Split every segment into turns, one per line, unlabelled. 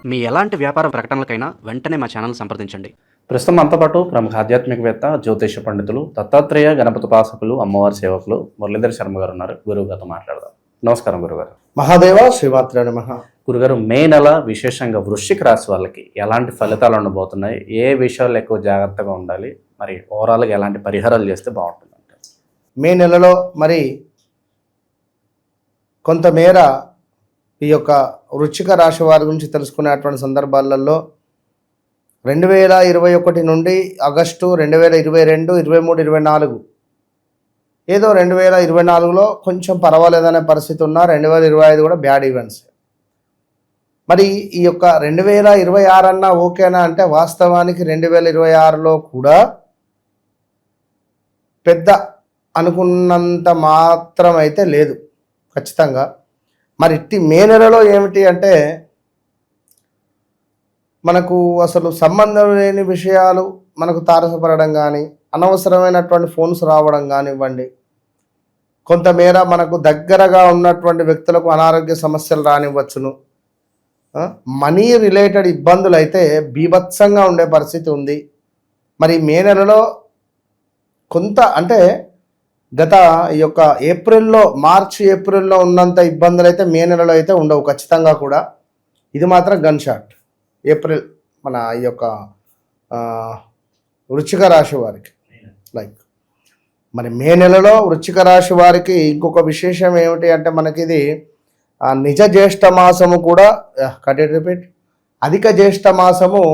మీ ఎలాంటి వ్యాపార ప్రకటనలకైనా వెంటనే మా ఛానల్ సంప్రదించండి.
ప్రస్తుతం మనతో పాటు ప్రముఖ ఆధ్యాత్మికవేత్త, జ్యోతిష పండితులు, దత్తాత్రేయ గణపతి ఉపాసకులు, అమ్మవారి సేవకులు మురళీధర్ శర్మ గారు ఉన్నారు. గురువు గారితో మాట్లాడదాం. నమస్కారం గురుగారు.
మహాదేవ శ్రీమాత్రే నమః.
గురుగారు, మే నెల విశేషంగా వృశ్చిక రాశి వాళ్ళకి ఎలాంటి ఫలితాలు ఉండబోతున్నాయి? ఏ విషయాలు ఎక్కువ జాగ్రత్తగా ఉండాలి? మరి ఓవరాల్గా ఎలాంటి పరిహారాలు చేస్తే బాగుంటుంది?
మే నెలలో మరి కొంతమేర ఈ యొక్క వృశ్చిక రాశి వారి గురించి తెలుసుకునేటువంటి సందర్భాలలో 2021 నుండి ఆగస్టు 2022, 23, 24 ఏదో 2024లో కొంచెం పర్వాలేదనే పరిస్థితి ఉన్నా, 2025 కూడా బ్యాడ్ ఈవెంట్స్. మరి ఈ యొక్క 2026 అన్నా ఓకేనా అంటే వాస్తవానికి 2026లో కూడా పెద్ద అనుకున్నంత మాత్రం అయితే లేదు ఖచ్చితంగా. మరి ఇట్టి మే నెలలో ఏమిటి అంటే మనకు అసలు సంబంధం లేని విషయాలు మనకు తారసపడడం కానీ, అనవసరమైనటువంటి ఫోన్స్ రావడం కానివ్వండి, కొంతమేర మనకు దగ్గరగా ఉన్నటువంటి వ్యక్తులకు అనారోగ్య సమస్యలు రానివ్వచ్చును. మనీ రిలేటెడ్ ఇబ్బందులు అయితే బీభత్సంగా ఉండే పరిస్థితి ఉంది. మరి మే నెలలో కొంత అంటే గత ఈ యొక్క మార్చి-ఏప్రిల్లో ఉన్నంత ఇబ్బందులు అయితే మే నెలలో అయితే ఉండవు ఖచ్చితంగా కూడా. ఇది మాత్రం గన్ షాట్. ఏప్రిల్ మన ఈ యొక్క వృశ్చిక రాశి వారికి మరి మే నెలలో వృశ్చిక రాశి వారికి ఇంకొక విశేషం ఏమిటి అంటే మనకి ఇది నిజ జ్యేష్ఠ మాసము కూడా అధిక జ్యేష్ఠ మాసము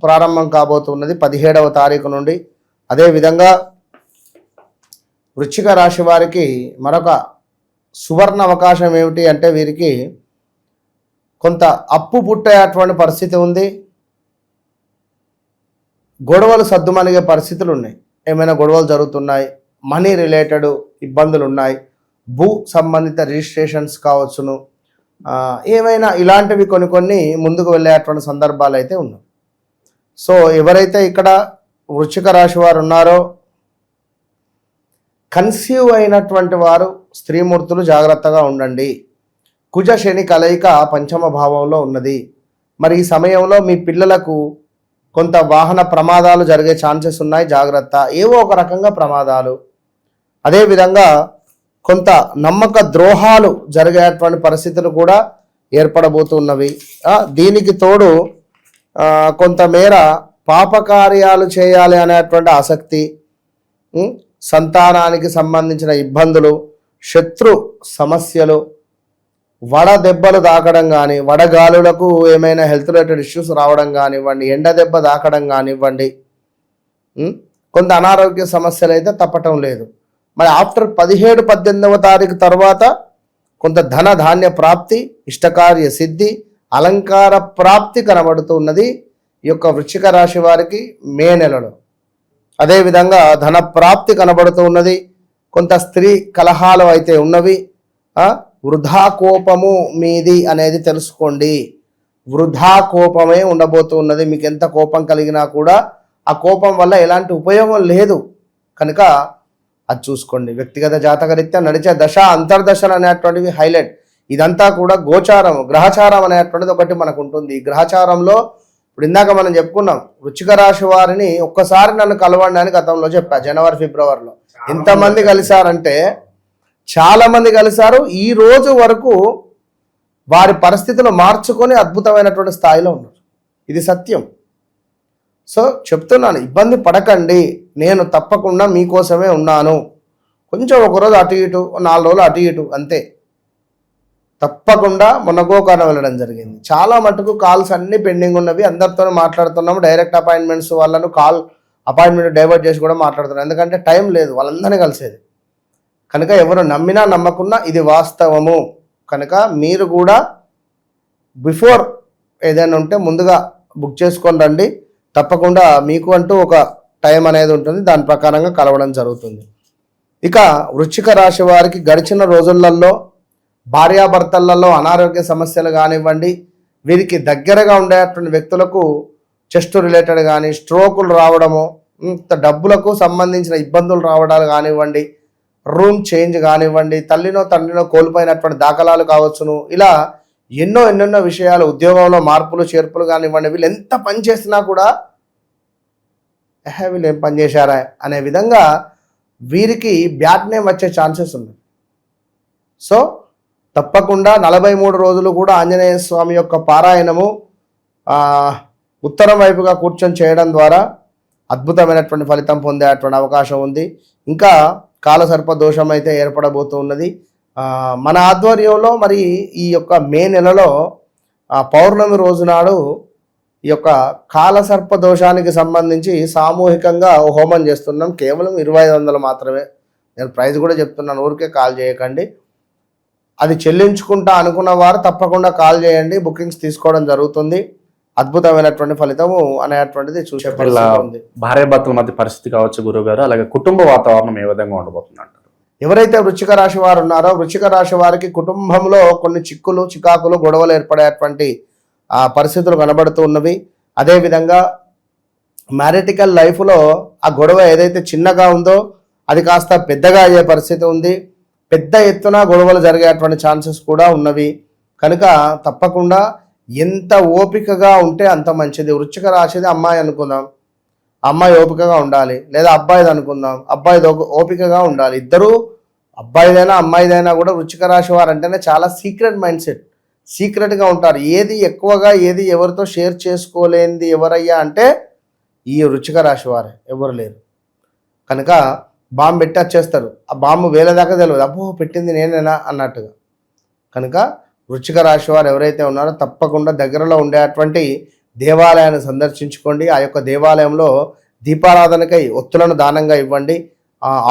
ప్రారంభం కాబోతున్నది 17వ తారీఖు నుండి. అదేవిధంగా వృశ్చిక రాశి వారికి మరొక సువర్ణ అవకాశం ఏమిటి అంటే వీరికి కొంత అప్పు పుట్టేటువంటి పరిస్థితి ఉంది. గొడవలు సద్దుమణిగే పరిస్థితులు ఉన్నాయి. ఏమైనా గొడవలు జరుగుతున్నాయి, మనీ రిలేటెడ్ ఇబ్బందులు ఉన్నాయి, భూ సంబంధిత రిజిస్ట్రేషన్స్ కావచ్చును, ఏమైనా ఇలాంటివి కొన్ని ముందుకు వెళ్ళేటువంటి సందర్భాలు అయితే ఉన్నాయి. సో ఎవరైతే ఇక్కడ వృశ్చిక రాశి వారు ఉన్నారో, కన్సీవ్ అయినటువంటి వారు స్త్రీమూర్తులు జాగ్రత్తగా ఉండండి. కుజ శని కలయిక పంచమ భావంలో ఉన్నది. మరి ఈ సమయంలో మీ పిల్లలకు కొంత వాహన ప్రమాదాలు జరిగే ఛాన్సెస్ ఉన్నాయి, జాగ్రత్త. ఏవో ఒక రకంగా ప్రమాదాలు, అదేవిధంగా కొంత నమ్మక ద్రోహాలు జరిగేటువంటి పరిస్థితులు కూడా ఏర్పడబోతున్నవి. దీనికి తోడు కొంతమేర పాపకార్యాలు చేయాలి అనేటువంటి ఆసక్తి, సంతానానికి సంబంధించిన ఇబ్బందులు, శత్రు సమస్యలు, వడ దెబ్బలు తాకడం కానీ, వడగాలులకు ఏమైనా హెల్త్ రిలేటెడ్ ఇష్యూస్ రావడం కానివ్వండి, ఎండ దెబ్బ తాకడం కానివ్వండి, కొంత అనారోగ్య సమస్యలు అయితే తప్పటం లేదు. మరి ఆఫ్టర్ 17-18వ తారీఖు తర్వాత కొంత ధన ధాన్య ప్రాప్తి, ఇష్టకార్య సిద్ధి, అలంకార ప్రాప్తి కనబడుతున్నది ఈ యొక్క వృశ్చిక రాశి వారికి మే నెలలో. అదేవిధంగా ధన ప్రాప్తి కనబడుతూ ఉన్నది. కొంత స్త్రీ కలహాలు అయితే ఉన్నవి. వృధా కోపము మీది అనేది తెలుసుకోండి. వృధా కోపమే ఉండబోతూ ఉన్నది. మీకు ఎంత కోపం కలిగినా కూడా ఆ కోపం వల్ల ఎలాంటి ఉపయోగం లేదు కనుక అది చూసుకోండి. వ్యక్తిగత జాతకరీత్యా నడిచే దశ, అంతర్దశలు అనేటువంటివి హైలైట్. ఇదంతా కూడా గోచారం, గ్రహచారం అనేటువంటిది ఒకటి మనకు ఉంటుంది. ఈ గ్రహచారంలో ఇప్పుడు ఇందాక మనం చెప్పుకున్నాం, వృశ్చిక రాశి వారిని ఒక్కసారి నన్ను కలవండి అని గతంలో చెప్పా. జనవరి, ఫిబ్రవరిలో ఎంతమంది కలిశారంటే చాలా మంది కలిశారు. ఈ రోజు వరకు వారి పరిస్థితులు మార్చుకొని అద్భుతమైనటువంటి స్థాయిలో ఉన్నారు. ఇది సత్యం. సో చెప్తున్నాను, ఇబ్బంది పడకండి. నేను తప్పకుండా మీకోసమే ఉన్నాను. కొంచెం ఒకరోజు అటు ఇటు, 4 రోజులు అటు ఇటు అంతే. తప్పకుండా మొన్న గోకర్ణం వెళ్ళడం జరిగింది. చాలా మటుకు కాల్స్ అన్నీ పెండింగ్ ఉన్నవి. అందరితో మాట్లాడుతున్నాము. డైరెక్ట్ అపాయింట్మెంట్స్ వాళ్ళను అపాయింట్మెంట్ డైవర్ట్ చేసి కూడా మాట్లాడుతున్నాం. ఎందుకంటే టైం లేదు వాళ్ళందరినీ కలిసేది కనుక. ఎవరు నమ్మినా నమ్మకున్నా ఇది వాస్తవము కనుక మీరు కూడా బిఫోర్ ఏదైనా ఉంటే ముందుగా బుక్ చేసుకొని రండి. తప్పకుండా మీకు అంటూ ఒక టైం అనేది ఉంటుంది, దాని ప్రకారంగా కలవడం జరుగుతుంది. ఇక వృశ్చిక రాశి వారికి గడిచిన రోజులలో భార్యాభర్తలలో అనారోగ్య సమస్యలు కానివ్వండి, వీరికి దగ్గరగా ఉండేటువంటి వ్యక్తులకు చెస్ట్ రిలేటెడ్ కానీ స్ట్రోకులు రావడము, డబ్బులకు సంబంధించిన ఇబ్బందులు రావడాలు కానివ్వండి, రూమ్ చేంజ్ కానివ్వండి, తల్లినో తండ్రినో కోల్పోయినటువంటి దాఖలాలు కావచ్చును, ఇలా ఎన్నెన్నో విషయాలు, ఉద్యోగంలో మార్పులు చేర్పులు కానివ్వండి, వీళ్ళు ఎంత పని చేసినా కూడా వీళ్ళు ఏం పని చేశారా అనే విధంగా వీరికి బ్యాడ్ నేమ్ వచ్చే ఛాన్సెస్ ఉన్నాయి. సో తప్పకుండా 43 రోజులు కూడా ఆంజనేయ స్వామి యొక్క పారాయణము ఉత్తరం వైపుగా కూర్చొని చేయడం ద్వారా అద్భుతమైనటువంటి ఫలితం పొందేటువంటి అవకాశం ఉంది. ఇంకా కాలసర్ప దోషం అయితే ఏర్పడబోతూ ఉన్నది. మన ఆధ్వర్యంలో మరి ఈ యొక్క మే నెలలో పౌర్ణమి రోజు నాడు ఈ యొక్క కాలసర్ప దోషానికి సంబంధించి సామూహికంగా హోమం చేస్తున్నాం. కేవలం 2500 మాత్రమే. నేను ప్రైజ్ కూడా చెప్తున్నాను, ఊరికే కాల్ చేయకండి. అది చెల్లించుకుంటా అనుకున్న వారు తప్పకుండా కాల్ చేయండి, బుకింగ్స్ తీసుకోవడం జరుగుతుంది. అద్భుతమైనటువంటి ఫలితము అనేటువంటిది చూసే పరిస్థితి ఉంది.
భార్యాభర్తల మధ్య పరిస్థితి కావచ్చు గురువు గారు, అలాగే కుటుంబ వాతావరణం ఏ విధంగా ఉండబోతుంది అంటారు?
ఎవరైతే వృశ్చిక రాశి వారు ఉన్నారో, వృశ్చిక రాశి వారికి కుటుంబంలో కొన్ని చిక్కులు, చికాకులు, గొడవలు ఏర్పడేటువంటి పరిస్థితులు కనబడుతూ ఉన్నవి. అదేవిధంగా మ్యారిటికల్ లైఫ్లో ఆ గొడవ ఏదైతే చిన్నగా ఉందో అది కాస్త పెద్దగా అయ్యే పరిస్థితి ఉంది. పెద్ద ఎత్తున గొడవలు జరిగేటువంటి ఛాన్సెస్ కూడా ఉన్నవి. కనుక తప్పకుండా ఎంత ఓపికగా ఉంటే అంత మంచిది. వృశ్చిక రాశిది అమ్మాయి అనుకుందాం, అమ్మాయి ఓపికగా ఉండాలి. లేదా అబ్బాయిది అనుకుందాం, అబ్బాయిది ఓపికగా ఉండాలి. ఇద్దరు అబ్బాయిదైనా అమ్మాయిదైనా కూడా వృశ్చిక రాశి వారు అంటేనే చాలా సీక్రెట్ మైండ్ సెట్, సీక్రెట్గా ఉంటారు. ఏది ఎక్కువగా ఏది ఎవరితో షేర్ చేసుకోలేనిది ఎవరయ్యా అంటే ఈ వృశ్చిక రాశి వారే, ఎవరు లేరు. కనుక బాంబు పెట్టి వచ్చేస్తారు. ఆ బాంబు వేల దాకా తెలియదు, అబ్బో పెట్టింది నేనేనా అన్నట్టుగా. కనుక వృశ్చిక రాశి వారు ఎవరైతే ఉన్నారో తప్పకుండా దగ్గరలో ఉండేటువంటి దేవాలయాన్ని సందర్శించుకోండి. ఆ యొక్క దేవాలయంలో దీపారాధనకై ఒత్తులను దానంగా ఇవ్వండి,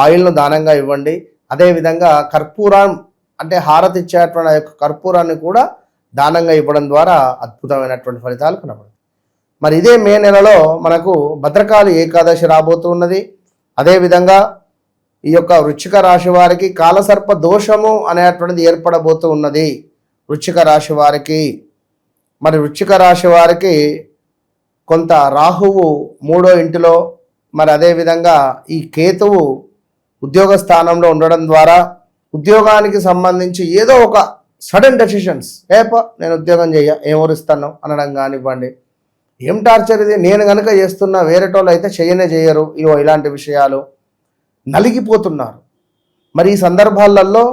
ఆయిల్ను దానంగా ఇవ్వండి. అదేవిధంగా కర్పూరం అంటే హారతి ఇచ్చేటువంటి ఆ యొక్క కర్పూరాన్ని కూడా దానంగా ఇవ్వడం ద్వారా అద్భుతమైనటువంటి ఫలితాలు కనబడతాయి. మరి ఇదే మే నెలలో మనకు భద్రకాళి ఏకాదశి రాబోతూ ఉన్నది. అదేవిధంగా ఈ యొక్క వృశ్చిక రాశి వారికి కాలసర్ప దోషము అనేటువంటిది ఏర్పడబోతూ ఉన్నది. వృశ్చిక రాశి వారికి మరి వృశ్చిక రాశి వారికి కొంత రాహువు 3వ ఇంటిలో, మరి అదేవిధంగా ఈ కేతువు ఉద్యోగ స్థానంలో ఉండడం ద్వారా ఉద్యోగానికి సంబంధించి ఏదో ఒక సడన్ డెసిషన్స్, నేను ఉద్యోగం ఏం ఊరిస్తాను అనడం కానివ్వండి. ఏం టార్చర్ ఇది, నేను కనుక చేస్తున్నా వేరేటోళ్ళు అయితే చేయరు, ఇలాంటి విషయాలు నలిగిపోతున్నారు. మరి ఈ సందర్భాలలో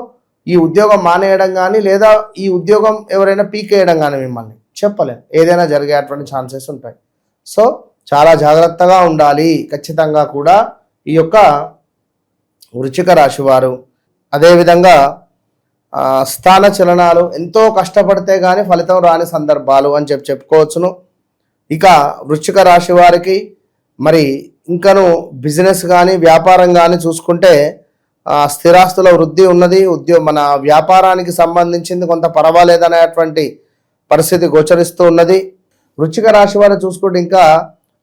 ఈ ఉద్యోగం మానేయడం కానీ లేదా ఈ ఉద్యోగం ఎవరైనా పీకేయడం కానీ మిమ్మల్ని చెప్పలేం, ఏదైనా జరిగేటువంటి ఛాన్సెస్ ఉంటాయి. సో చాలా జాగ్రత్తగా ఉండాలి ఖచ్చితంగా కూడా ఈ యొక్క వృశ్చిక రాశి వారు. అదేవిధంగా స్థాన చలనాలు ఎంతో కష్టపడితే కానీ ఫలితం రాని సందర్భాలు అని చెప్పుకోవచ్చును. ఇక వృశ్చిక రాశి వారికి మరి ఇంకను బిజినెస్ కానీ వ్యాపారం కానీ చూసుకుంటే స్థిరాస్తుల వృద్ధి ఉన్నది. మన వ్యాపారానికి సంబంధించింది కొంత పర్వాలేదనేటువంటి పరిస్థితి గోచరిస్తూ ఉన్నది. వృశ్చిక రాశి వారు చూసుకుంటే ఇంకా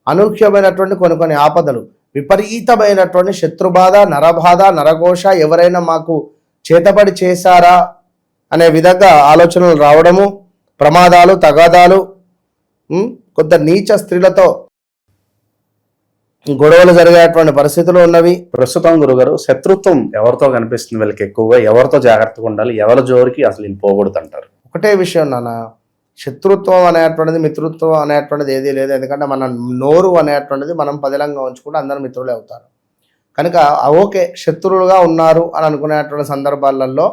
అనూహ్యమైనటువంటి కొన్ని ఆపదలు, విపరీతమైనటువంటి శత్రుబాధ, నరబాధ, నరఘోష, ఎవరైనా మాకు చేతబడి చేశారా అనే విధంగా ఆలోచనలు రావడము, ప్రమాదాలు, తగాదాలు, కొంత నీచ స్త్రీలతో గొడవలు జరిగేటువంటి పరిస్థితులు ఉన్నవి.
ప్రస్తుతం గురుగారు శత్రుత్వం ఎవరితో కనిపిస్తుంది వీళ్ళకి ఎక్కువగా? ఎవరితో జాగ్రత్తగా ఉండాలి? ఎవరి జోరికి అసలు వీళ్ళు పోకూడదు అంటారు?
ఒకటే విషయం నాన్న, శత్రుత్వం అనేటువంటిది మిత్రుత్వం అనేటువంటిది ఏదీ లేదు. ఎందుకంటే మన నోరు అనేటువంటిది మనం పదిలంగా ఉంచుకుంటే అందరూ మిత్రులే అవుతారు. కనుక ఓకే శత్రువులుగా ఉన్నారు అని అనుకునేటువంటి సందర్భాలలో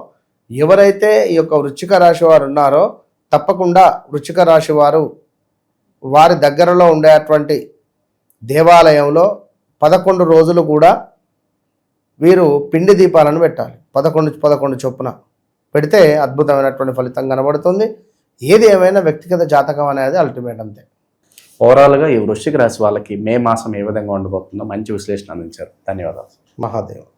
ఎవరైతే ఈ యొక్క వృశ్చిక రాశి వారు ఉన్నారో తప్పకుండా వృశ్చిక రాశి వారు వారి దగ్గరలో ఉండేటువంటి దేవాలయంలో 11 రోజులు కూడా వీరు పిండి దీపాలను పెట్టాలి. 11 చొప్పున పెడితే అద్భుతమైనటువంటి ఫలితం కనబడుతుంది. ఏది ఏమైనా వ్యక్తిగత జాతకం అనేది అల్టిమేట్ అంతే.
ఓవరాల్గా ఈ వృశ్చిక రాశి వాళ్ళకి మే మాసం ఏ విధంగా ఉండబోతుందో మంచి విశ్లేషణ అందించారు. ధన్యవాదాలు.
మహాదేవ్.